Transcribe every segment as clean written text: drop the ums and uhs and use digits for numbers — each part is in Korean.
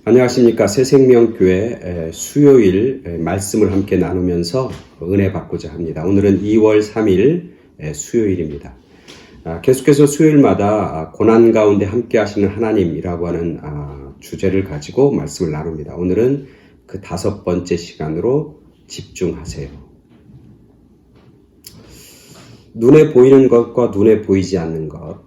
안녕하십니까. 새생명교회 수요일 말씀을 함께 나누면서 은혜 받고자 합니다. 오늘은 2월 3일 수요일입니다. 계속해서 수요일마다 고난 가운데 함께 하시는 하나님이라고 하는 주제를 가지고 말씀을 나눕니다. 오늘은 그 5번째 시간으로 집중하세요. 눈에 보이는 것과 눈에 보이지 않는 것,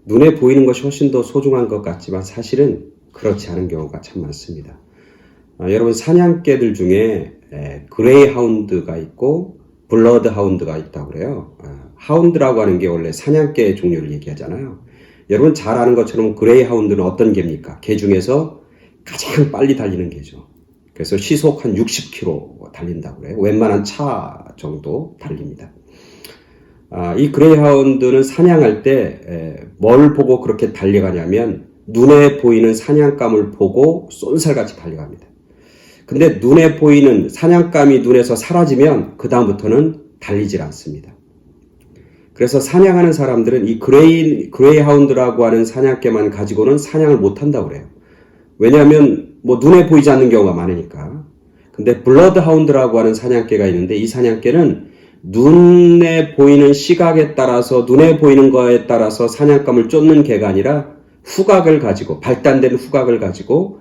눈에 보이는 것이 훨씬 더 소중한 것 같지만 사실은 그렇지 않은 경우가 참 많습니다. 여러분, 사냥개들 중에 그레이하운드가 있고 블러드하운드가 있다고 그래요. 하운드라고 하는 게 원래 사냥개 종류를 얘기하잖아요. 여러분 잘 아는 것처럼 그레이하운드는 어떤 개입니까? 개 중에서 가장 빨리 달리는 개죠. 그래서 시속 한 60km 달린다고 그래요. 웬만한 차 정도 달립니다. 이 그레이하운드는 사냥할 때 뭘 보고 그렇게 달려가냐면 눈에 보이는 사냥감을 보고 쏜살같이 달려갑니다. 근데 눈에 보이는 사냥감이 눈에서 사라지면 그 다음부터는 달리질 않습니다. 그래서 사냥하는 사람들은 이 그레이하운드라고 하는 사냥개만 가지고는 사냥을 못한다고 그래요. 왜냐하면 눈에 보이지 않는 경우가 많으니까. 근데 블러드하운드라고 하는 사냥개가 있는데 이 사냥개는 눈에 보이는 시각에 따라서 눈에 보이는 거에 따라서 사냥감을 쫓는 개가 아니라 후각을 가지고 발달된 후각을 가지고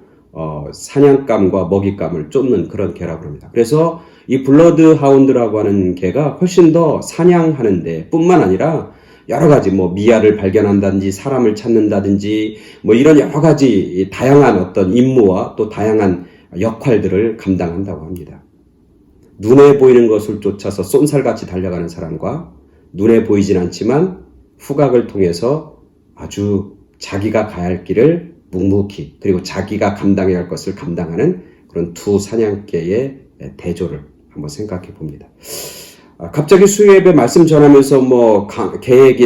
사냥감과 먹잇감을 쫓는 그런 개라고 합니다. 그래서 이 블러드하운드라고 하는 개가 훨씬 더 사냥하는데 뿐만 아니라 여러 가지 미아를 발견한다든지 사람을 찾는다든지 이런 여러 가지 다양한 어떤 임무와 또 다양한 역할들을 감당한다고 합니다. 눈에 보이는 것을 쫓아서 쏜살같이 달려가는 사람과 눈에 보이진 않지만 후각을 통해서 아주 자기가 가야 할 길을 묵묵히 그리고 자기가 감당해야 할 것을 감당하는 그런 두 사냥개의 대조를 한번 생각해 봅니다. 갑자기 수요예배 말씀 전하면서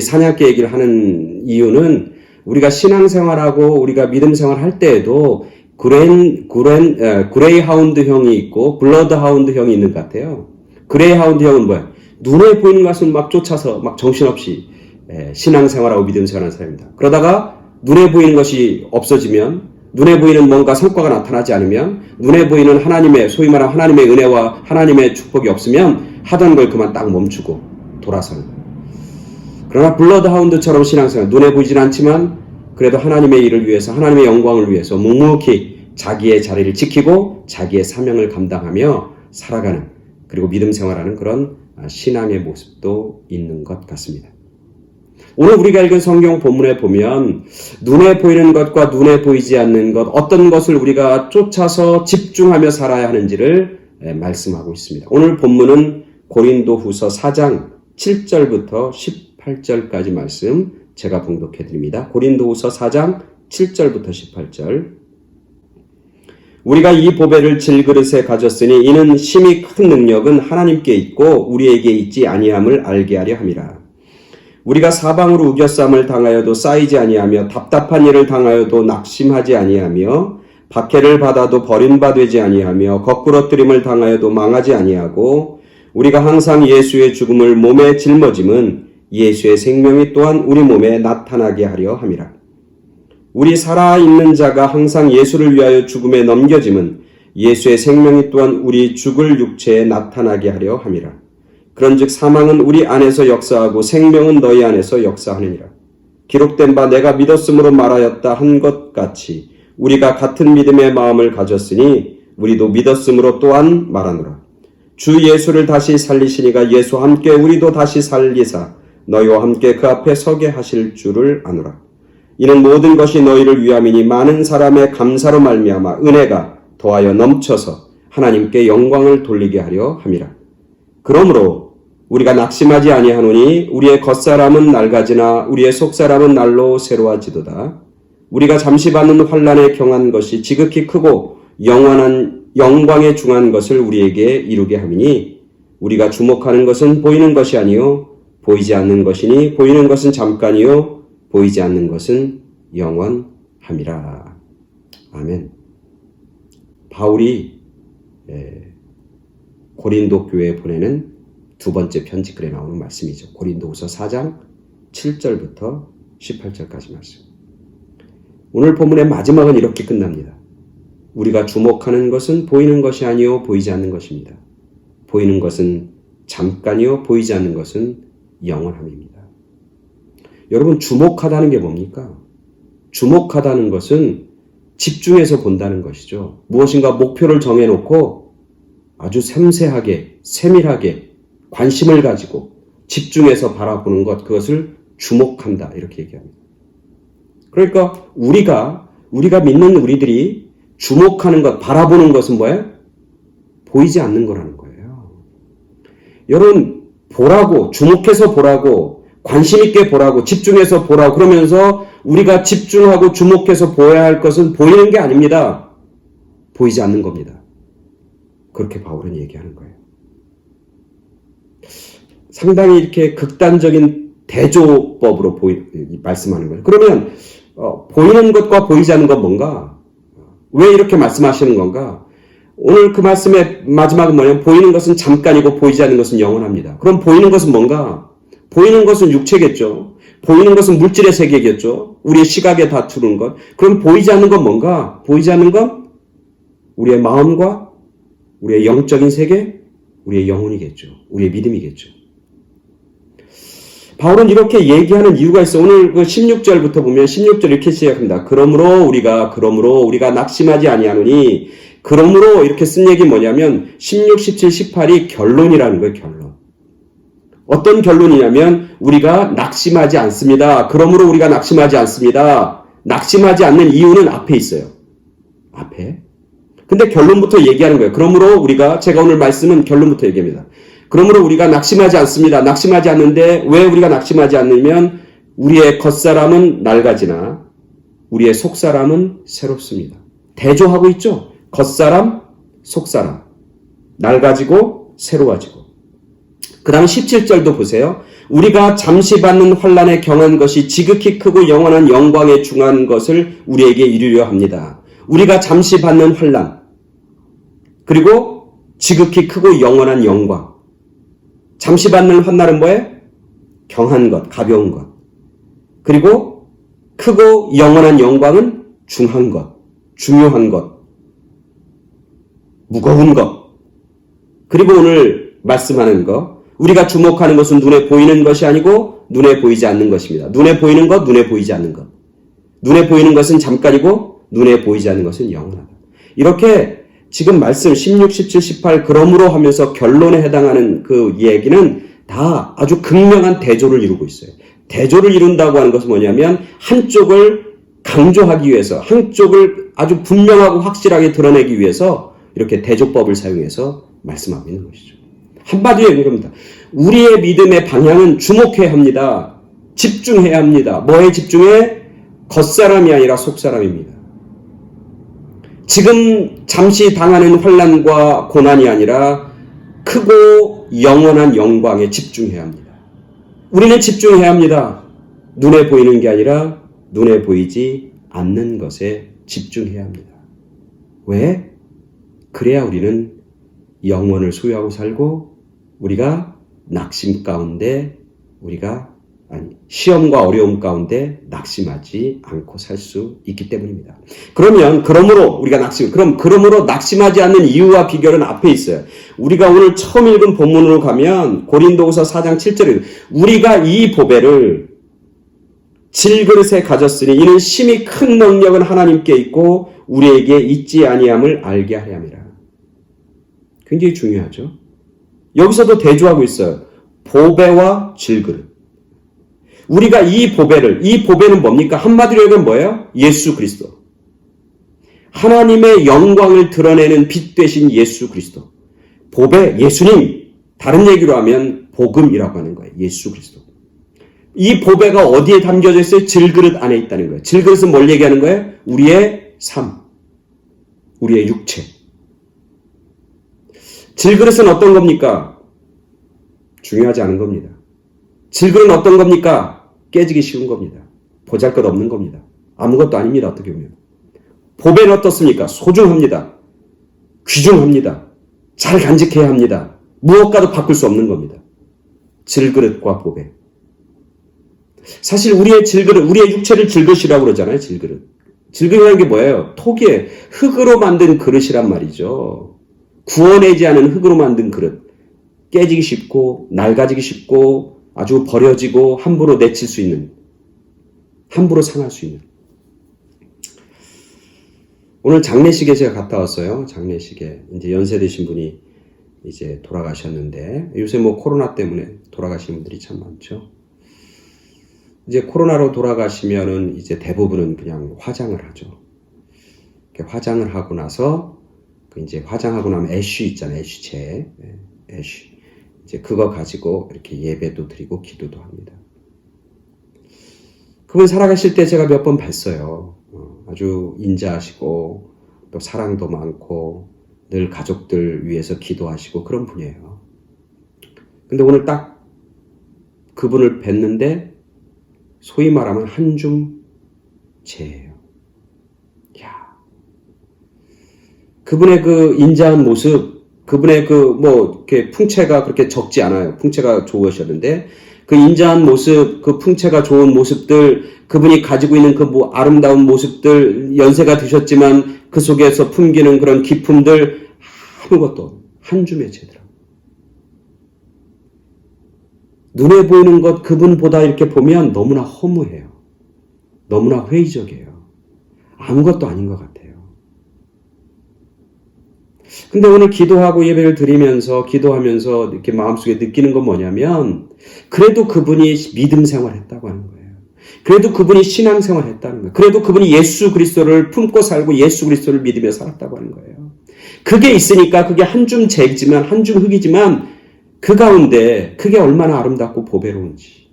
사냥개 얘기를 하는 이유는 우리가 신앙생활하고 우리가 믿음생활 할 때에도 그레이하운드 형이 있고 블러드하운드 형이 있는 것 같아요. 그레이하운드 형은 뭐야? 눈에 보이는 것을 막 쫓아서 막 정신없이 신앙생활하고 믿음생활하는 사람입니다. 그러다가 눈에 보이는 것이 없어지면, 눈에 보이는 뭔가 성과가 나타나지 않으면, 눈에 보이는 하나님의, 소위 말하는 하나님의 은혜와 하나님의 축복이 없으면 하던 걸 그만 딱 멈추고 돌아서는 거예요. 그러나 블러드하운드처럼 신앙생활, 눈에 보이진 않지만 그래도 하나님의 일을 위해서, 하나님의 영광을 위해서 묵묵히 자기의 자리를 지키고 자기의 사명을 감당하며 살아가는, 그리고 믿음 생활하는 그런 신앙의 모습도 있는 것 같습니다. 오늘 우리가 읽은 성경 본문에 보면 눈에 보이는 것과 눈에 보이지 않는 것, 어떤 것을 우리가 쫓아서 집중하며 살아야 하는지를 말씀하고 있습니다. 오늘 본문은 고린도후서 4장 7절부터 18절까지 말씀 제가 봉독해 드립니다. 고린도후서 4장 7절부터 18절. 우리가 이 보배를 질그릇에 가졌으니 이는 심히 큰 능력은 하나님께 있고 우리에게 있지 아니함을 알게 하려 함이라. 우리가 사방으로 우겨쌈을 당하여도 쌓이지 아니하며 답답한 일을 당하여도 낙심하지 아니하며 박해를 받아도 버림바 되지 아니하며 거꾸러뜨림을 당하여도 망하지 아니하고 우리가 항상 예수의 죽음을 몸에 짊어짐은 예수의 생명이 또한 우리 몸에 나타나게 하려 함이라. 우리 살아있는 자가 항상 예수를 위하여 죽음에 넘겨짐은 예수의 생명이 또한 우리 죽을 육체에 나타나게 하려 함이라. 그런즉 사망은 우리 안에서 역사하고 생명은 너희 안에서 역사하느니라. 기록된 바 내가 믿었으므로 말하였다 한 것 같이 우리가 같은 믿음의 마음을 가졌으니 우리도 믿었으므로 또한 말하노라. 주 예수를 다시 살리시니가 예수와 함께 우리도 다시 살리사 너희와 함께 그 앞에 서게 하실 줄을 아노라. 이는 모든 것이 너희를 위함이니 많은 사람의 감사로 말미암아 은혜가 더하여 넘쳐서 하나님께 영광을 돌리게 하려 함이라. 그러므로 우리가 낙심하지 아니하노니 우리의 겉사람은 낡아지나 우리의 속사람은 날로 새로워지도다. 우리가 잠시 받는 환난에 경한 것이 지극히 크고 영원한 영광에 중한 것을 우리에게 이루게 함이니 우리가 주목하는 것은 보이는 것이 아니요 보이지 않는 것이니 보이는 것은 잠깐이요 보이지 않는 것은 영원함이라. 아멘. 바울이 고린도 교회에 보내는 두 번째 편지글에 나오는 말씀이죠. 고린도후서 4장 7절부터 18절까지 말씀. 오늘 본문의 마지막은 이렇게 끝납니다. 우리가 주목하는 것은 보이는 것이 아니요 보이지 않는 것입니다. 보이는 것은 잠깐이요 보이지 않는 것은 영원함입니다. 여러분, 주목하다는 게 뭡니까? 주목하다는 것은 집중해서 본다는 것이죠. 무엇인가 목표를 정해놓고 아주 섬세하게, 세밀하게 관심을 가지고 집중해서 바라보는 것, 그것을 주목한다, 이렇게 얘기합니다. 그러니까 우리가 믿는 우리들이 주목하는 것, 바라보는 것은 뭐예요? 보이지 않는 거라는 거예요. 여러분, 보라고, 주목해서 보라고, 관심 있게 보라고, 집중해서 보라고, 그러면서 우리가 집중하고 주목해서 보아야 할 것은 보이는 게 아닙니다. 보이지 않는 겁니다. 그렇게 바울은 얘기하는 거예요. 상당히 이렇게 극단적인 대조법으로 말씀하는 거예요. 그러면 보이는 것과 보이지 않는 건 뭔가? 왜 이렇게 말씀하시는 건가? 오늘 그 말씀의 마지막은 뭐냐면 보이는 것은 잠깐이고 보이지 않는 것은 영원합니다. 그럼 보이는 것은 뭔가? 보이는 것은 육체겠죠. 보이는 것은 물질의 세계겠죠. 우리의 시각에 다투는 것. 그럼 보이지 않는 건 뭔가? 보이지 않는 건 우리의 마음과 우리의 영적인 세계, 우리의 영혼이겠죠. 우리의 믿음이겠죠. 바울은 이렇게 얘기하는 이유가 있어. 오늘 그 16절부터 보면 16절 이렇게 시작합니다. 그러므로 우리가 낙심하지 아니하노니, 그러므로 이렇게 쓴 얘기 뭐냐면 16, 17, 18이 결론이라는 거예요. 결론. 어떤 결론이냐면 우리가 낙심하지 않습니다. 그러므로 우리가 낙심하지 않습니다. 낙심하지 않는 이유는 앞에 있어요. 앞에. 근데 결론부터 얘기하는 거예요. 그러므로 제가 오늘 말씀은 결론부터 얘기합니다. 그러므로 우리가 낙심하지 않습니다. 낙심하지 않는데 왜 우리가 낙심하지 않으면 우리의 겉사람은 낡아지나 우리의 속사람은 새롭습니다. 대조하고 있죠. 겉사람, 속사람. 낡아지고 새로워지고. 그 다음 17절도 보세요. 우리가 잠시 받는 환난에 경한 것이 지극히 크고 영원한 영광에 중한 것을 우리에게 이루려 합니다. 우리가 잠시 받는 환난, 그리고 지극히 크고 영원한 영광. 잠시 받는 환난은 뭐예요? 경한 것, 가벼운 것. 그리고 크고 영원한 영광은 중한 것, 중요한 것, 무거운 것. 그리고 오늘 말씀하는 것, 우리가 주목하는 것은 눈에 보이는 것이 아니고 눈에 보이지 않는 것입니다. 눈에 보이는 것, 눈에 보이지 않는 것. 눈에 보이는 것은 잠깐이고 눈에 보이지 않는 것은 영원하다. 이렇게 지금 말씀 16, 17, 18 그러므로 하면서 결론에 해당하는 그 얘기는 다 아주 극명한 대조를 이루고 있어요. 대조를 이룬다고 하는 것은 뭐냐면 한쪽을 강조하기 위해서, 한쪽을 아주 분명하고 확실하게 드러내기 위해서 이렇게 대조법을 사용해서 말씀하고 있는 것이죠. 한마디로 얘기한 겁니다. 우리의 믿음의 방향은 주목해야 합니다. 집중해야 합니다. 뭐에 집중해? 겉사람이 아니라 속사람입니다. 지금 잠시 당하는 환난과 고난이 아니라 크고 영원한 영광에 집중해야 합니다. 우리는 집중해야 합니다. 눈에 보이는 게 아니라 눈에 보이지 않는 것에 집중해야 합니다. 왜? 그래야 우리는 영원을 소유하고 살고 우리가 낙심 가운데 시험과 어려움 가운데 낙심하지 않고 살 수 있기 때문입니다. 그러므로 낙심하지 않는 이유와 비결은 앞에 있어요. 우리가 오늘 처음 읽은 본문으로 가면 고린도후서 4장 7절에 우리가 이 보배를 질그릇에 가졌으니 이는 심히 큰 능력은 하나님께 있고 우리에게 있지 아니함을 알게 하려 함이라. 굉장히 중요하죠. 여기서도 대조하고 있어요. 보배와 질그릇. 우리가 이 보배는 뭡니까? 한마디로 얘기하면 뭐예요? 예수 그리스도. 하나님의 영광을 드러내는 빛 되신 예수 그리스도. 보배, 예수님. 다른 얘기로 하면 복음이라고 하는 거예요. 예수 그리스도. 이 보배가 어디에 담겨져 있어요? 질그릇 안에 있다는 거예요. 질그릇은 뭘 얘기하는 거예요? 우리의 삶. 우리의 육체. 질그릇은 어떤 겁니까? 중요하지 않은 겁니다. 질그릇은 어떤 겁니까? 깨지기 쉬운 겁니다. 보잘것없는 겁니다. 아무것도 아닙니다. 어떻게 보면. 보배는 어떻습니까? 소중합니다. 귀중합니다. 잘 간직해야 합니다. 무엇과도 바꿀 수 없는 겁니다. 질그릇과 보배. 사실 우리의 질그릇, 우리의 육체를 질그릇이라고 그러잖아요. 질그릇. 질그릇이라는 게 뭐예요? 톡이에요. 흙으로 만든 그릇이란 말이죠. 구워내지 않은 흙으로 만든 그릇. 깨지기 쉽고 낡아지기 쉽고 아주 버려지고 함부로 내칠 수 있는, 함부로 상할 수 있는. 오늘 장례식에 제가 갔다 왔어요. 장례식에 이제 연세 드신 분이 이제 돌아가셨는데, 요새 뭐 코로나 때문에 돌아가시는 분들이 참 많죠. 이제 코로나로 돌아가시면은 이제 대부분은 그냥 화장을 하죠. 화장을 하고 나서 이제 화장하고 나면 애쉬 있잖아요. 애쉬제, 애쉬. 이제 그거 가지고 이렇게 예배도 드리고 기도도 합니다. 그분 살아가실 때 제가 몇 번 뵀어요. 아주 인자하시고 또 사랑도 많고 늘 가족들 위해서 기도하시고 그런 분이에요. 근데 오늘 딱 그분을 뵀는데 소위 말하면 한줌 재예요. 야, 그분의 그 인자한 모습, 그분의 그 이렇게 풍채가 그렇게 적지 않아요. 풍채가 좋으셨는데 그 인자한 모습, 그 풍채가 좋은 모습들, 그분이 가지고 있는 그 아름다운 모습들, 연세가 드셨지만 그 속에서 풍기는 그런 기품들 아무것도 한 줌의 재더라고요. 눈에 보이는 것 그분보다 이렇게 보면 너무나 허무해요. 너무나 회의적이에요. 아무것도 아닌 것 같아요. 근데 오늘 기도하고 예배를 드리면서 기도하면서 이렇게 마음속에 느끼는 건 뭐냐면 그래도 그분이 믿음 생활했다고 하는 거예요. 그래도 그분이 신앙 생활했다는 거예요. 그래도 그분이 예수 그리스도를 품고 살고 예수 그리스도를 믿으며 살았다고 하는 거예요. 그게 있으니까 그게 한 줌 재지만 한 줌 흙이지만 그 가운데 그게 얼마나 아름답고 보배로운지.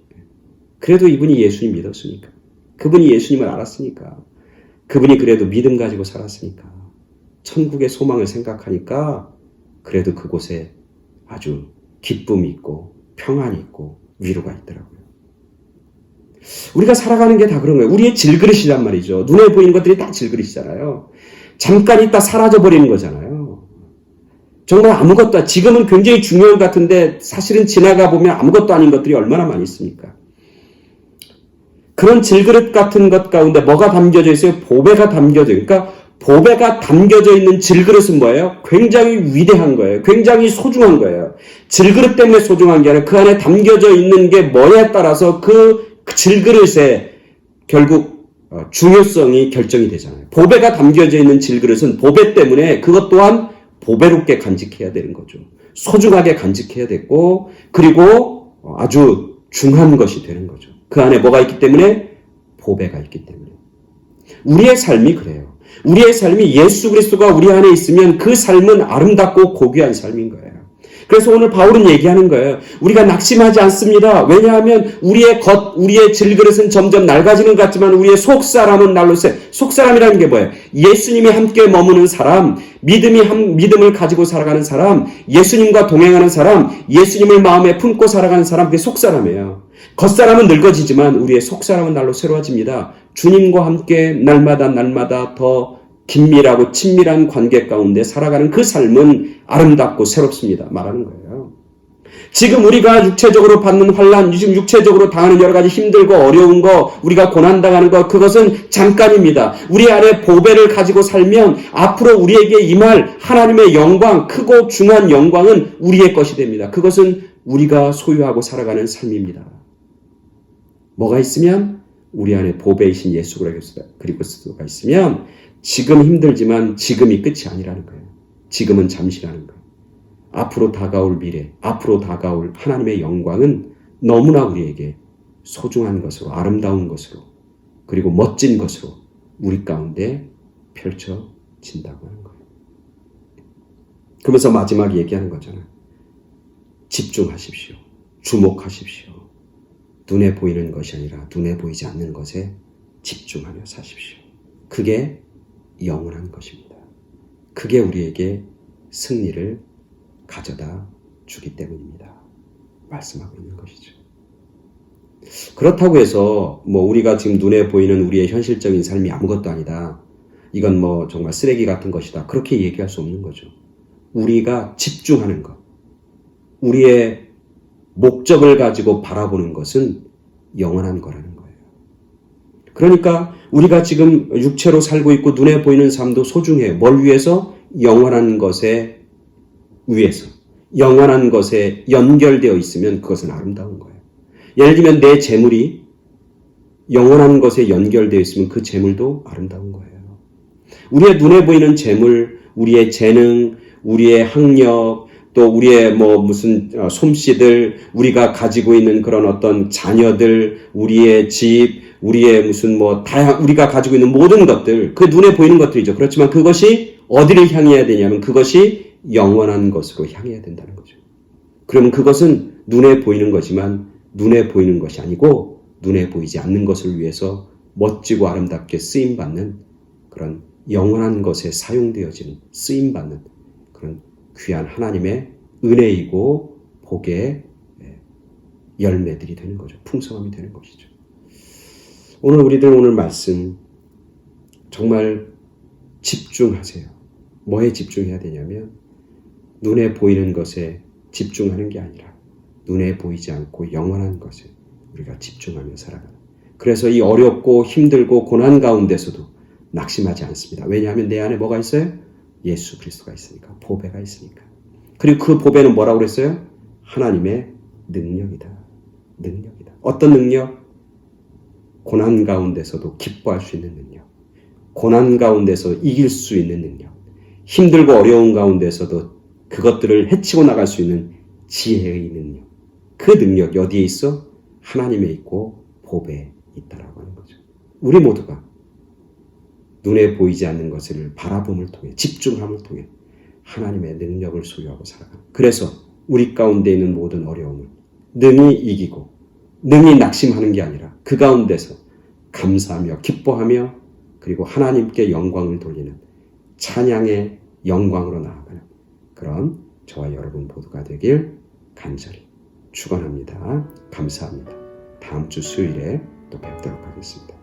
그래도 이분이 예수님 믿었으니까. 그분이 예수님을 알았으니까. 그분이 그래도 믿음 가지고 살았으니까. 천국의 소망을 생각하니까 그래도 그곳에 아주 기쁨이 있고 평안이 있고 위로가 있더라고요. 우리가 살아가는 게 다 그런 거예요. 우리의 질그릇이란 말이죠. 눈에 보이는 것들이 다 질그릇이잖아요. 잠깐 있다 사라져버리는 거잖아요. 정말 아무것도, 지금은 굉장히 중요한 것 같은데 사실은 지나가 보면 아무것도 아닌 것들이 얼마나 많이 있습니까? 그런 질그릇 같은 것 가운데 뭐가 담겨져 있어요? 보배가 담겨져 있어요. 그러니까 보배가 담겨져 있는 질그릇은 뭐예요? 굉장히 위대한 거예요. 굉장히 소중한 거예요. 질그릇 때문에 소중한 게 아니라 그 안에 담겨져 있는 게 뭐냐에 따라서 그 질그릇의 결국 중요성이 결정이 되잖아요. 보배가 담겨져 있는 질그릇은 보배 때문에 그것 또한 보배롭게 간직해야 되는 거죠. 소중하게 간직해야 되고 그리고 아주 중한 것이 되는 거죠. 그 안에 뭐가 있기 때문에? 보배가 있기 때문에. 우리의 삶이 그래요. 우리의 삶이 예수 그리스도가 우리 안에 있으면 그 삶은 아름답고 고귀한 삶인 거예요. 그래서 오늘 바울은 얘기하는 거예요. 우리가 낙심하지 않습니다. 왜냐하면 우리의 질그릇은 점점 낡아지는 것 같지만 우리의 속사람은 날로 새. 속사람이라는 게 뭐예요? 예수님이 함께 머무는 사람, 믿음을 가지고 살아가는 사람, 예수님과 동행하는 사람, 예수님을 마음에 품고 살아가는 사람, 그게 속사람이에요. 겉사람은 늙어지지만 우리의 속사람은 날로 새로워집니다. 주님과 함께 날마다 더 긴밀하고 친밀한 관계 가운데 살아가는 그 삶은 아름답고 새롭습니다. 말하는 거예요. 지금 우리가 육체적으로 받는 환난, 지금 육체적으로 당하는 여러 가지 힘들고 어려운 거, 우리가 고난당하는 거, 그것은 잠깐입니다. 우리 안에 보배를 가지고 살면 앞으로 우리에게 임할 하나님의 영광, 크고 중한 영광은 우리의 것이 됩니다. 그것은 우리가 소유하고 살아가는 삶입니다. 뭐가 있으면? 우리 안에 보배이신 예수 그리스도가 있으면 지금 힘들지만 지금이 끝이 아니라는 거예요. 지금은 잠시라는 거예요. 앞으로 다가올 미래, 앞으로 다가올 하나님의 영광은 너무나 우리에게 소중한 것으로, 아름다운 것으로, 그리고 멋진 것으로 우리 가운데 펼쳐진다고 하는 거예요. 그러면서 마지막에 얘기하는 거잖아요. 집중하십시오. 주목하십시오. 눈에 보이는 것이 아니라 눈에 보이지 않는 것에 집중하며 사십시오. 그게 영원한 것입니다. 그게 우리에게 승리를 가져다 주기 때문입니다. 말씀하고 있는 것이죠. 그렇다고 해서 우리가 지금 눈에 보이는 우리의 현실적인 삶이 아무것도 아니다. 이건 정말 쓰레기 같은 것이다. 그렇게 얘기할 수 없는 거죠. 우리가 집중하는 것, 우리의 목적을 가지고 바라보는 것은 영원한 거라는 거예요. 그러니까 우리가 지금 육체로 살고 있고 눈에 보이는 삶도 소중해요. 뭘 위해서? 영원한 것에 위해서. 영원한 것에 연결되어 있으면 그것은 아름다운 거예요. 예를 들면 내 재물이 영원한 것에 연결되어 있으면 그 재물도 아름다운 거예요. 우리의 눈에 보이는 재물, 우리의 재능, 우리의 학력, 또 우리의 무슨 솜씨들, 우리가 가지고 있는 그런 어떤 자녀들, 우리의 집, 우리의 무슨 우리가 가지고 있는 모든 것들, 그 눈에 보이는 것들이죠. 그렇지만 그것이 어디를 향해야 되냐면 그것이 영원한 것으로 향해야 된다는 거죠. 그러면 그것은 눈에 보이는 거지만 눈에 보이는 것이 아니고 눈에 보이지 않는 것을 위해서 멋지고 아름답게 쓰임받는 그런 영원한 것에 사용되어지는 쓰임받는 그런 귀한 하나님의 은혜이고 복의 열매들이 되는 거죠. 풍성함이 되는 것이죠. 오늘 말씀 정말 집중하세요. 뭐에 집중해야 되냐면 눈에 보이는 것에 집중하는 게 아니라 눈에 보이지 않고 영원한 것에 우리가 집중하며 살아가는. 그래서 이 어렵고 힘들고 고난 가운데서도 낙심하지 않습니다. 왜냐하면 내 안에 뭐가 있어요? 예수 그리스도가 있으니까. 보배가 있으니까. 그리고 그 보배는 뭐라고 그랬어요? 하나님의 능력이다. 능력이다. 어떤 능력? 고난 가운데서도 기뻐할 수 있는 능력. 고난 가운데서 이길 수 있는 능력. 힘들고 어려운 가운데서도 그것들을 헤치고 나갈 수 있는 지혜의 능력. 그 능력이 어디에 있어? 하나님에 있고 보배에 있다라고 하는 거죠. 우리 모두가 눈에 보이지 않는 것을 바라봄을 통해 집중함을 통해 하나님의 능력을 소유하고 살아가는. 그래서 우리 가운데 있는 모든 어려움을 능히 이기고 능히 낙심하는 게 아니라 그 가운데서 감사하며 기뻐하며 그리고 하나님께 영광을 돌리는 찬양의 영광으로 나아가는 그런 저와 여러분 모두가 되길 간절히 축원합니다. 감사합니다. 다음 주 수요일에 또 뵙도록 하겠습니다.